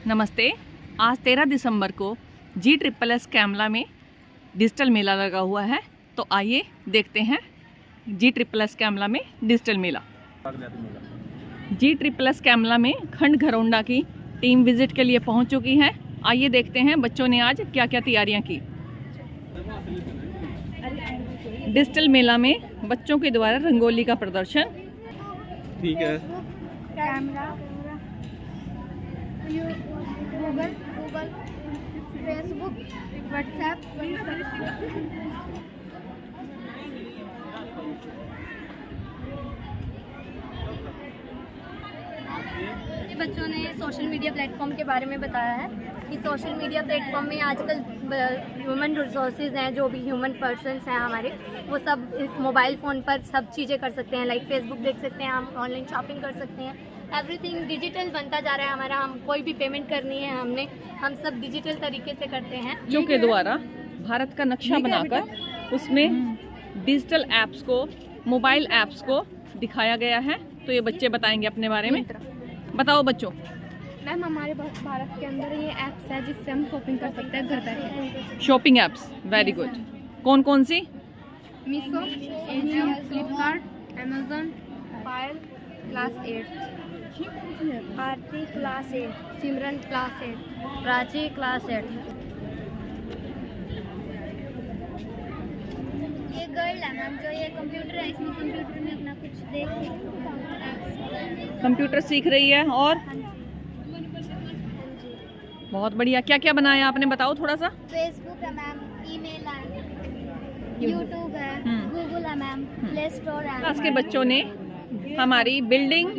नमस्ते। आज 13 दिसंबर को GSSS कैमला में डिजिटल मेला लगा हुआ है, तो आइए देखते हैं GSSS कैमला में डिजिटल मेला। GSSS कैमला में खंड घरौंडा की टीम विजिट के लिए पहुंच चुकी है। आइए देखते हैं बच्चों ने आज क्या क्या तैयारियां की। डिजिटल मेला में बच्चों के द्वारा रंगोली का प्रदर्शन। ठीक है। Camera, Google, Facebook, WhatsApp. बच्चों ने सोशल मीडिया प्लेटफॉर्म के बारे में बताया है कि सोशल मीडिया प्लेटफॉर्म में आजकल ह्यूमन रिसोर्सेज हैं, जो भी ह्यूमन पर्सन्स हैं हमारे, वो सब इस मोबाइल फ़ोन पर सब चीज़ें कर सकते हैं। लाइक फेसबुक देख सकते हैं, हम ऑनलाइन शॉपिंग कर सकते हैं। एवरीथिंग डिजिटल बनता जा रहा है हमारा। हम कोई भी पेमेंट करनी है हम सब डिजिटल तरीके से करते हैं। जो के द्वारा भारत का नक्शा बनाकर उसमें डिजिटल ऐप्स को, मोबाइल ऐप्स को दिखाया गया है। तो ये बच्चे बताएंगे अपने बारे में। बताओ बच्चों। मैम, हमारे भारत के अंदर ये ऐप्स है जिससे हम शॉपिंग कर सकते हैं घर बैठे। Shopping apps, very good. कौन कौन सी? मीशो, एजियो, फ्लिपकार्ट, अमेजन, पायल, क्लास 8, आरती क्लास 8, सिमरन क्लास 8, प्राची क्लास 8। ये गर्ल है मैम, जो ये कंप्यूटर है, इसमें कंप्यूटर में अपना कुछ देख कंप्यूटर सीख रही है। और बहुत बढ़िया। क्या क्या बनाया आपने, बताओ थोड़ा सा। फेसबुक है मैम, ईमेल है, यूट्यूब है, गूगल है मैम, प्ले स्टोर है। क्लास के बच्चों ने हमारी building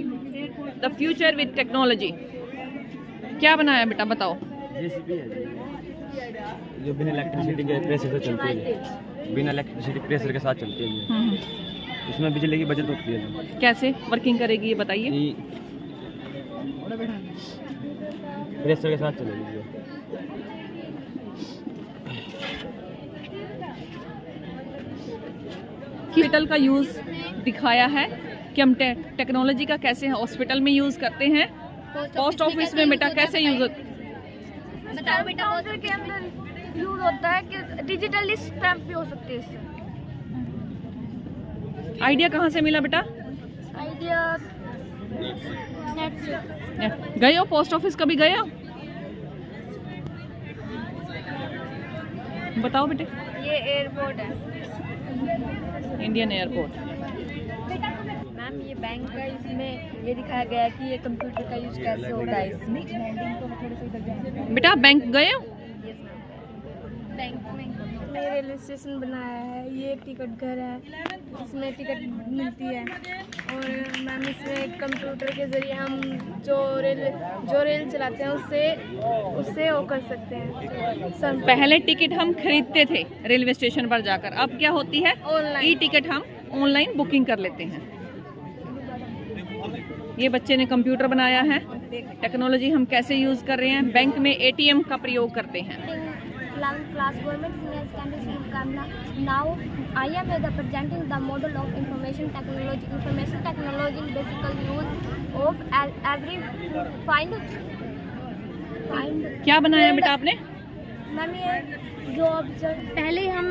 the future with technology क्या बनाया बेटा, बताओ। जेसीबी है जो बिना इलेक्ट्रिसिटी के प्रेशर से चलती है, बिना इलेक्ट्रिसिटी प्रेशर के साथ चलती है। इसमें बिजली की बचत होती है। कैसे वर्किंग करेगी ये बताइए। प्रेशर के साथ चलेगी। हॉस्पिटल का यूज़ दिखाया है कि हम टेक्नोलॉजी का कैसे हॉस्पिटल में यूज़ करते हैं। पोस्ट ऑफिस में बेटा कैसे यूज़ होता है? बताओ बेटा। पोस्टर के अंदर यूज होता है कि डिजिटली स्टैम्प भी हो सकती है इससे। आइडिया कहाँ से मिला बेटा? आइडिया नेट से। गए हो पोस्ट ऑफिस, कभी गए हो? बताओ बेटे। ये एयरपोर्ट है, इंडियन एयरपोर्ट। मैम, ये बैंक का, इसमें ये दिखाया गया है कि ये कंप्यूटर का यूज कैसे होता है इसमें। बेटा आप बैंक गए हो? बैंक में रेलवे स्टेशन बनाया है। ये टिकट घर है, इसमें टिकट मिलती है। और मैम, इसमें कंप्यूटर के जरिए हम जो रेल चलाते हैं उससे वो कर सकते हैं। पहले टिकट हम खरीदते थे रेलवे स्टेशन पर जाकर, अब क्या होती है? ऑनलाइन। ई टिकट हम ऑनलाइन बुकिंग कर लेते हैं। ये बच्चे ने कंप्यूटर बनाया है। टेक्नोलॉजी हम कैसे यूज़ कर रहे हैं? बैंक में ATM का प्रयोग करते हैं। 11th class government senior secondary school Kamla. Now I am presenting the model of information technology. Information technology is basically use of every find क्या बनाया बेटा आपने? मैम, ये जो पहले हम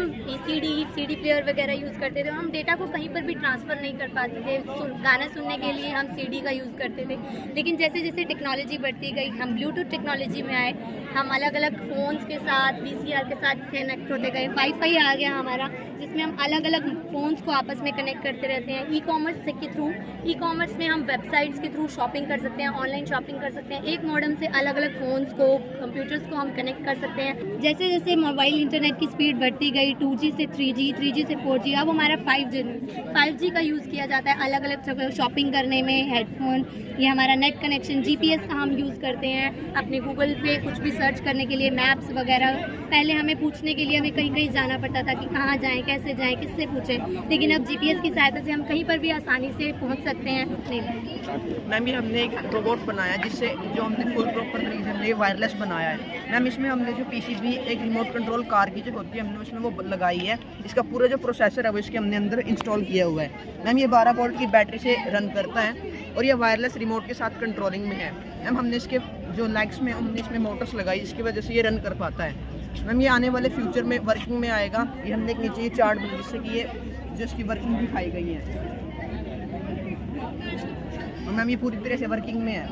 CD प्लेयर वगैरह यूज़ करते थे, हम डेटा को कहीं पर भी ट्रांसफ़र नहीं कर पाते थे। गाना सुनने के लिए हम CD का यूज़ करते थे। लेकिन जैसे जैसे टेक्नोलॉजी बढ़ती गई, हम ब्लूटूथ टेक्नोलॉजी में आए, हम अलग अलग फ़ोन्स के साथ, VCR के साथ कनेक्ट होते गए। वाईफाई आ गया हमारा, जिसमें हम अलग अलग फ़ोन्स को आपस में कनेक्ट करते रहते हैं। ई कॉमर्स में हम वेबसाइट्स के थ्रू शॉपिंग कर सकते हैं, ऑनलाइन शॉपिंग कर सकते हैं। एक मॉडेम से अलग अलग फ़ोन्स को, कंप्यूटर्स को हम कनेक्ट कर सकते हैं। जैसे जैसे मोबाइल इंटरनेट की स्पीड बढ़ती गई, 2G से 3G, 3G से 4G, अब हमारा 5G का यूज़ किया जाता है अलग अलग शॉपिंग करने में। हेडफोन, ये हमारा नेट कनेक्शन, GPS का हम यूज़ करते हैं अपने गूगल पे कुछ भी सर्च करने के लिए, मैप्स वगैरह। पहले हमें पूछने के लिए हमें कहीं कहीं जाना पड़ता था कि कहाँ जाएँ, कैसे जाएँ, किससे पूछें, लेकिन अब GPS की सहायता से हम कहीं पर भी आसानी से पहुँच सकते हैं। मैम, ये हमने एक रोबोट बनाया जिससे जो हमने फुल प्रॉपर तरीके से हमने वायरलेस बनाया है। मैम, इसमें हमने जो PCB एक रिमोट कंट्रोल कार की जो होती है, हमने उसमें वो लगाई है। इसका पूरा जो प्रोसेसर है वो इसके हमने अंदर इंस्टॉल किया हुआ है। मैम, ये 12 वोल्ट की बैटरी से रन करता है। और ये वायरलेस रिमोट के साथ कंट्रोलिंग में है। मैम हमने इसके जो लेग्स में हमने इसमें मोटर्स लगाई, जिसकी वजह से ये रन कर पाता है। मैम ये आने वाले फ्यूचर में वर्किंग में आएगा। ये हमने एक नीचे ये चार्ट बनाया जिससे कि ये जो इसकी वर्किंग दिखाई गई है। और मैम ये पूरी तरह से वर्किंग में है।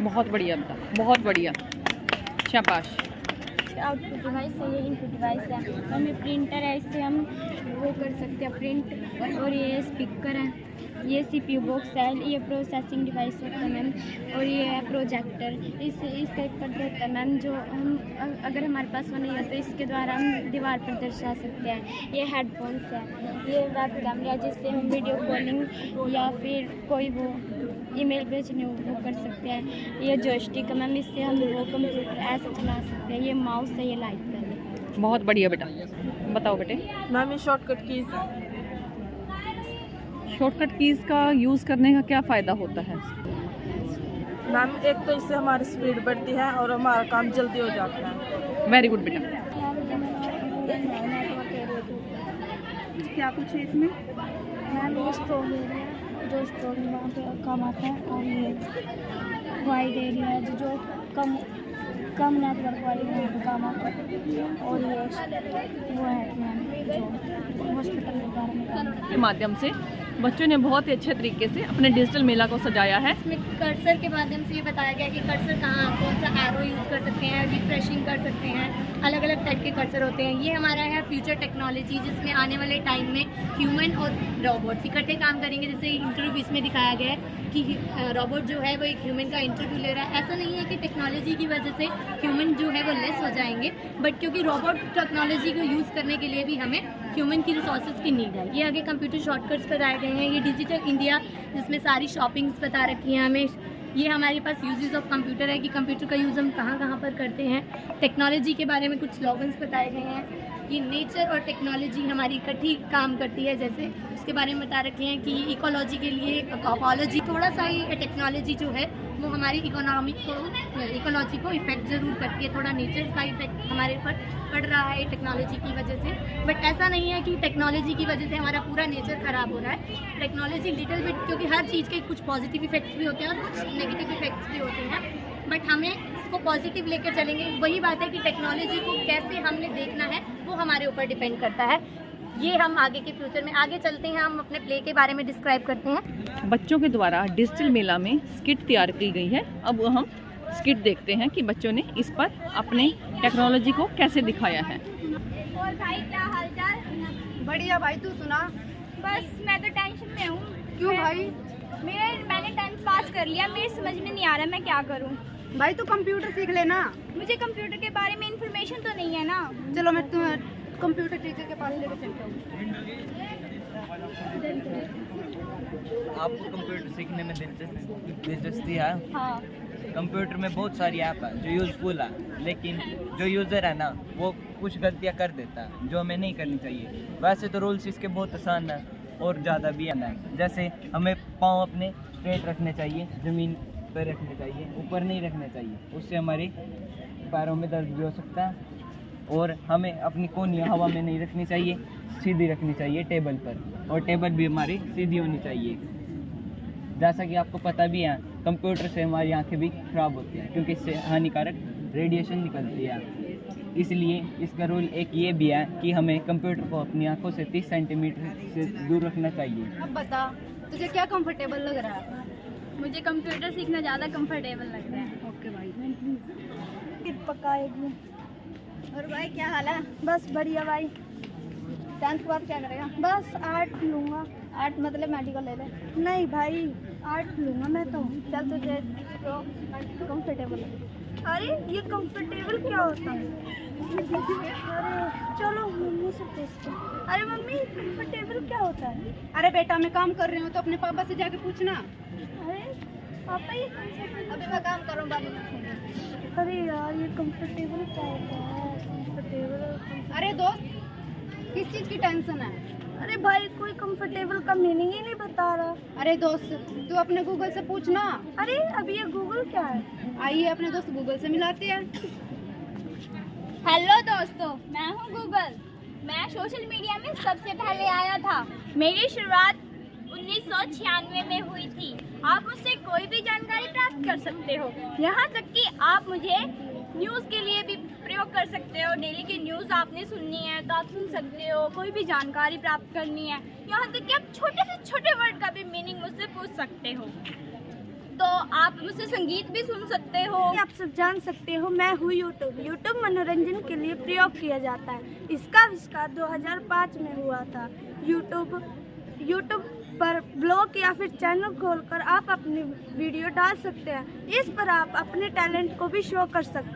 बहुत बढ़िया बेटा, बहुत बढ़िया, शाबाश। आउटपुट डिवाइस है, ये इनपुट डिवाइस है। और ये प्रिंटर है, इससे हम वो कर सकते हैं प्रिंट। और ये स्पीकर है, ये CPU बॉक्स है, ये प्रोसेसिंग डिवाइस होता है मैम। और ये है प्रोजेक्टर, इस टाइप पर होता है मैम, जो हम अगर हमारे पास वो नहीं है तो इसके द्वारा हम दीवार पर दर्शा सकते हैं। ये हेडफोन्स है, ये वेब कैमरा जिससे हम वीडियो कॉलिंग या फिर कोई वो ईमेल भेजने वो कर सकते हैं। ये जॉयस्टिक है मैम, इससे हम वो कंप्यूटर ऐसे चला सकते हैं। ये माउस है, ये लाइट है। बहुत बढ़िया बेटा, बताओ बेटे। मैम ये शॉर्टकट कीज है। शॉर्टकट कीज़ का यूज़ करने का क्या फ़ायदा होता है? मैम एक तो इससे हमारी स्पीड बढ़ती है और हमारा काम जल्दी हो जाता है। वेरी गुड बेटा। क्या कुछ है इसमें? मैम ये स्ट्रॉन्ग एरिया है, जो स्ट्रॉन्ग वहाँ पे काम आता है। और ये वाइड एरिया है जो कम नेटवर्क वाले वहाँ पे काम आता है। और ये वो है मैम जो हॉस्पिटल के बारे में काम के माध्यम से बच्चों ने बहुत ही अच्छे तरीके से अपने डिजिटल मेला को सजाया है। इसमें कर्सर के माध्यम से ये बताया गया कि कर्सर कहाँ कौन सा एरो यूज़ कर सकते हैं, रिफ्रेशिंग कर सकते हैं, अलग अलग टाइप के कर्सर होते हैं। ये हमारा है फ्यूचर टेक्नोलॉजी, जिसमें आने वाले टाइम में ह्यूमन और रोबोट्स इकट्ठे काम करेंगे। जैसे इंटरव्यू इसमें दिखाया गया है कि रोबोट जो है वो एक ह्यूमन का इंटरव्यू ले रहा है। ऐसा नहीं है कि टेक्नोलॉजी की वजह से ह्यूमन जो है वो लेस हो जाएंगे, बट क्योंकि रोबोट टेक्नोलॉजी को यूज़ करने के लिए भी हमें ह्यूमन की रिसोर्सेज की नीड है। ये आगे कंप्यूटर शॉर्टकट्स बताए गए हैं। ये डिजिटल इंडिया जिसमें सारी शॉपिंग्स बता रखी हैं हमें। ये हमारे पास यूजेस ऑफ कंप्यूटर है कि कंप्यूटर का यूज़ हम कहाँ कहाँ पर करते हैं। टेक्नोलॉजी के बारे में कुछ स्लोगन्स बताए गए हैं। ये नेचर और टेक्नोलॉजी हमारी इकट्ठी काम करती है, जैसे उसके बारे में बता रखे हैं कि इकोलॉजी के लिए इकोलॉजी थोड़ा सा ही टेक्नोलॉजी जो है वो हमारी इकोलॉजी को इफेक्ट ज़रूर करती है। थोड़ा नेचर का इफेक्ट हमारे ऊपर पड़ रहा है टेक्नोलॉजी की वजह से, बट ऐसा नहीं है कि टेक्नोलॉजी की वजह से हमारा पूरा नेचर ख़राब हो रहा है। टेक्नोलॉजी लिटिल बिट, क्योंकि हर चीज़ के कुछ पॉजिटिव इफेक्ट्स भी होते हैं और कुछ नेगेटिव इफेक्ट्स भी होते हैं, बट हमें इसको पॉजिटिव लेकर चलेंगे। वही बात है कि टेक्नोलॉजी को कैसे हमने देखना है वो हमारे ऊपर डिपेंड करता है। ये हम आगे के फ्यूचर में आगे चलते हैं, हम अपने प्ले के बारे में डिस्क्राइब करते हैं। बच्चों के द्वारा डिजिटल मेला में स्किट तैयार की गई है। अब हम स्किट देखते हैं कि बच्चों ने इस पर अपने टेक्नोलॉजी को कैसे दिखाया है। और भाई क्या हालचाल? बढ़िया भाई, तू सुना? बस मैं तो टेंशन में हूँ। क्यों भाई? मैंने 10th पास कर लिया, मेरे समझ में नहीं आ रहा मैं क्या करूँ। भाई तू कंप्यूटर सीख लेना। मुझे कंप्यूटर के बारे में इंफॉर्मेशन तो नहीं है ना। चलो मैं तुम्हें कंप्यूटर टीचर के पास लेकर चलता हूँ। आपको कंप्यूटर सीखने में दिलचस्पी है? हाँ। कंप्यूटर में बहुत सारी ऐप है जो यूज़फुल है, लेकिन जो यूज़र है ना वो कुछ गलतियां कर देता है जो हमें नहीं करनी चाहिए। वैसे तो रूल्स इसके बहुत आसान है और ज़्यादा भी है, जैसे हमें पाँव अपने स्ट्रेट रखने चाहिए, ज़मीन पर रखने चाहिए, ऊपर नहीं रखने चाहिए, उससे हमारे पैरों में दर्द भी हो सकता है। और हमें अपनी कोहनियाँ हवा में नहीं रखनी चाहिए, सीधी रखनी चाहिए टेबल पर, और टेबल भी हमारी सीधी होनी चाहिए। जैसा कि आपको पता भी है कंप्यूटर से हमारी आंखें भी ख़राब होती हैं क्योंकि इससे हानिकारक रेडिएशन निकलती है। इसलिए इसका रूल एक ये भी है कि हमें कंप्यूटर को अपनी आंखों से 30 सेंटीमीटर से दूर रखना चाहिए। अब बता, तुझे क्या कंफर्टेबल लग रहा है? मुझे कंप्यूटर सीखना ज़्यादा कंफर्टेबल लग रहा है। ओके भाई। पकाएगी। और भाई क्या हाल है? बस बढ़िया भाई। 10th के बाद क्या करेगा? बस आर्ट लूँगा। आर्ट मतलब मेडिकल ले ले। नहीं भाई, आर्ट लूँगा मैं तो। चल तुझे तो कंफर्टेबल। अरे ये कंफर्टेबल क्या होता है? अरे चलो मम्मी से पूछते हैं। अरे मम्मी कंफर्टेबल क्या होता है? अरे बेटा मैं काम कर रही हूँ तो अपने पापा से जाके पूछना। अरे पापा ये कंफर्टेबल। अभी मैं काम करूँ, बाद में। अरे यार ये कंफर्टेबल क्या होता है? कंफर्टेबल। अरे दोस्त, किस चीज़ की टेंशन है? अरे भाई कोई कंफर्टेबल का मीनिंग ही नहीं बता रहा। अरे दोस्त तू अपने गूगल से पूछना। अरे अभी ये गूगल क्या है? आइए अपने दोस्त गूगल से मिलाते हैं। हेलो दोस्तों, मैं हूँ गूगल। मैं सोशल मीडिया में सबसे पहले आया था। मेरी शुरुआत 1996 में हुई थी। आप मुझसे कोई भी जानकारी प्राप्त कर सकते हो, यहाँ तक कि आप मुझे न्यूज़ के लिए भी प्रयोग कर सकते हो। डेली की न्यूज़ आपने सुननी है तो आप सुन सकते हो, कोई भी जानकारी प्राप्त करनी है, यहाँ तक कि आप छोटे से छोटे वर्ड का भी मीनिंग मुझसे पूछ सकते हो। तो आप मुझसे संगीत भी सुन सकते हो। आप सब जान सकते हो, मैं हूँ यूट्यूब मनोरंजन के लिए प्रयोग किया जाता है। इसका आविष्कार 2005 में हुआ था। यूट्यूब पर ब्लॉग या फिर चैनल खोलकर आप अपनी वीडियो डाल सकते हैं। इस पर आप अपने टैलेंट को भी शो कर सकते हैं।